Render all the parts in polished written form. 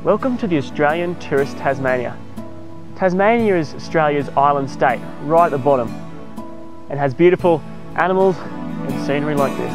Welcome to the Australian tourist Tasmania. Tasmania is Australia's island state, right at the bottom, and has beautiful animals and scenery like this.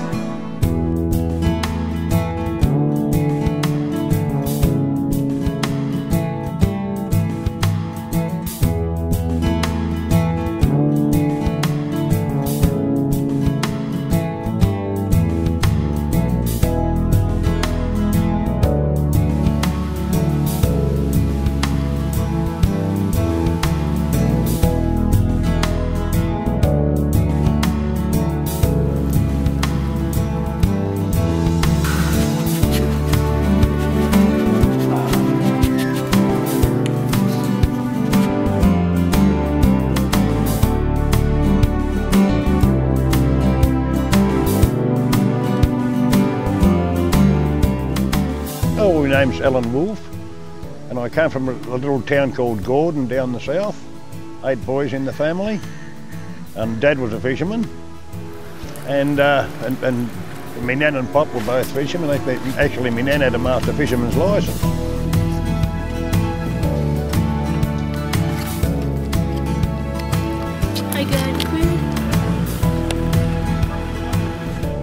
Oh, my name's Alan Wolfe, and I came from a little town called Gordon down the south. 8 boys in the family, and Dad was a fisherman, and my nan and Pop were both fishermen. Actually, my nan had a master fisherman's licence.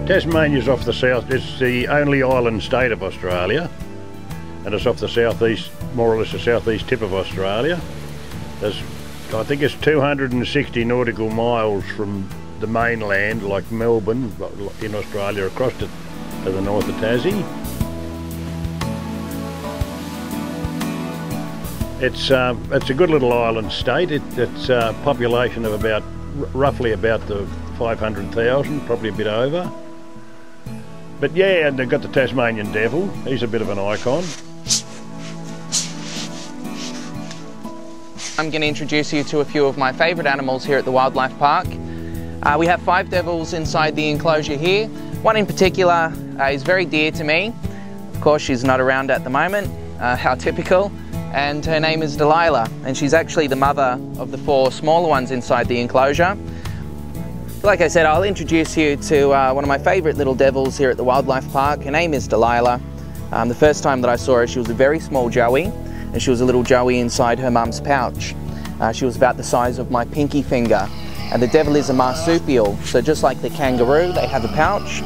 Tasmania's off the south. It's the only island state of Australia, and it's off the southeast, more or less the southeast tip of Australia. I think it's 260 nautical miles from the mainland, like Melbourne in Australia, across to the north of Tassie. It's a good little island state. It's a population of roughly about the 500,000, probably a bit over. But yeah, and they've got the Tasmanian devil. He's a bit of an icon. I'm going to introduce you to a few of my favourite animals here at the Wildlife Park. We have 5 devils inside the enclosure here. One in particular is very dear to me. Of course, she's not around at the moment, how typical. And her name is Delilah, and she's actually the mother of the 4 smaller ones inside the enclosure. Like I said, I'll introduce you to one of my favourite little devils here at the Wildlife Park. Her name is Delilah. The first time that I saw her, she was a very small joey, and she was a little joey inside her mum's pouch. She was about the size of my pinky finger. And the devil is a marsupial, so just like the kangaroo, they have a pouch.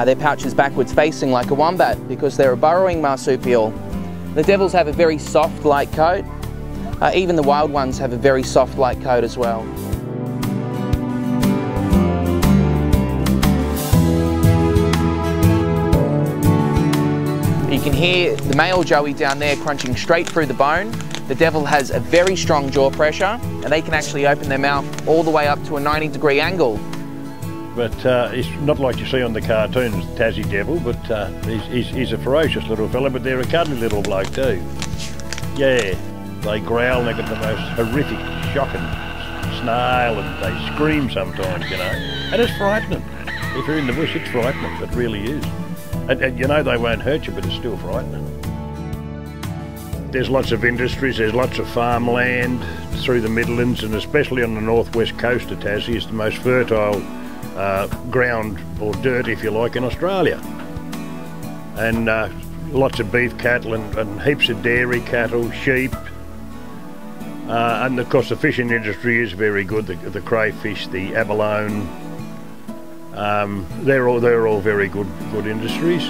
Their pouch is backwards facing like a wombat because they're a burrowing marsupial. The devils have a very soft, light coat. Even the wild ones have a very soft, light coat as well. You can hear the male joey down there crunching straight through the bone. The devil has a very strong jaw pressure, and they can actually open their mouth all the way up to a 90-degree angle. But it's not like you see on the cartoons, the Tassie devil, but he's a ferocious little fella, but they're a cuddly little bloke too. Yeah, they growl, and they've got the most horrific, shocking snarl, and they scream sometimes, you know. And it's frightening. If you're in the bush, it's frightening, it really is. And you know they won't hurt you, but it's still frightening. There's lots of industries, there's lots of farmland through the Midlands, and especially on the northwest coast of Tassie. It's the most fertile ground, or dirt if you like, in Australia. And lots of beef cattle and heaps of dairy cattle, sheep. And of course the fishing industry is very good, the crayfish, the abalone. They're all very good industries.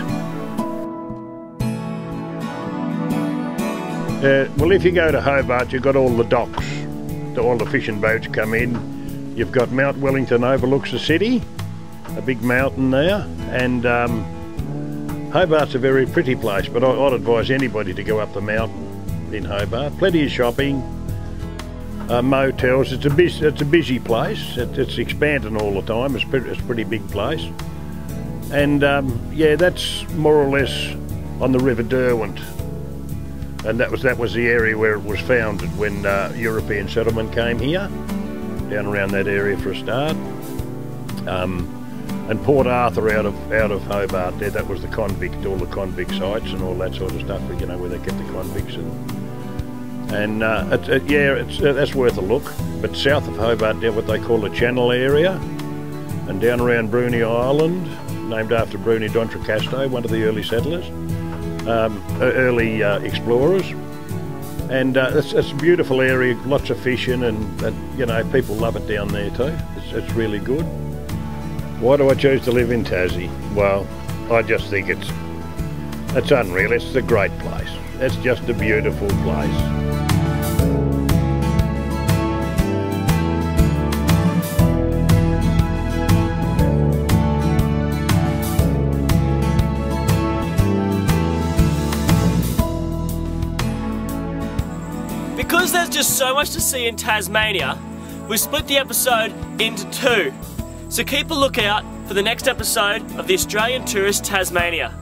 Well, if you go to Hobart, you've got all the docks, all the fishing boats come in. You've got Mount Wellington overlooks the city, a big mountain there, and Hobart's a very pretty place, but I'd advise anybody to go up the mountain in Hobart. Plenty of shopping, motels. It's a busy place. It's expanding all the time. It's a pretty big place, and yeah, that's more or less on the River Derwent. And that was the area where it was founded when European settlement came here, down around that area for a start. And Port Arthur out of Hobart there, that was the convict, all the convict sites and all that sort of stuff, you know, where they kept the convicts. And that's worth a look. But south of Hobart, there what they call the Channel area, and down around Bruny Island, named after Bruni d'Entrecasteaux, one of the early settlers. early explorers. And it's a beautiful area, lots of fishing, and you know, people love it down there too. It's really good. Why do I choose to live in Tassie? Well, I just think it's unreal. It's a great place. It's just a beautiful place. Because there's just so much to see in Tasmania, we've split the episode into two. So keep a lookout for the next episode of the Australian Tourist Tasmania.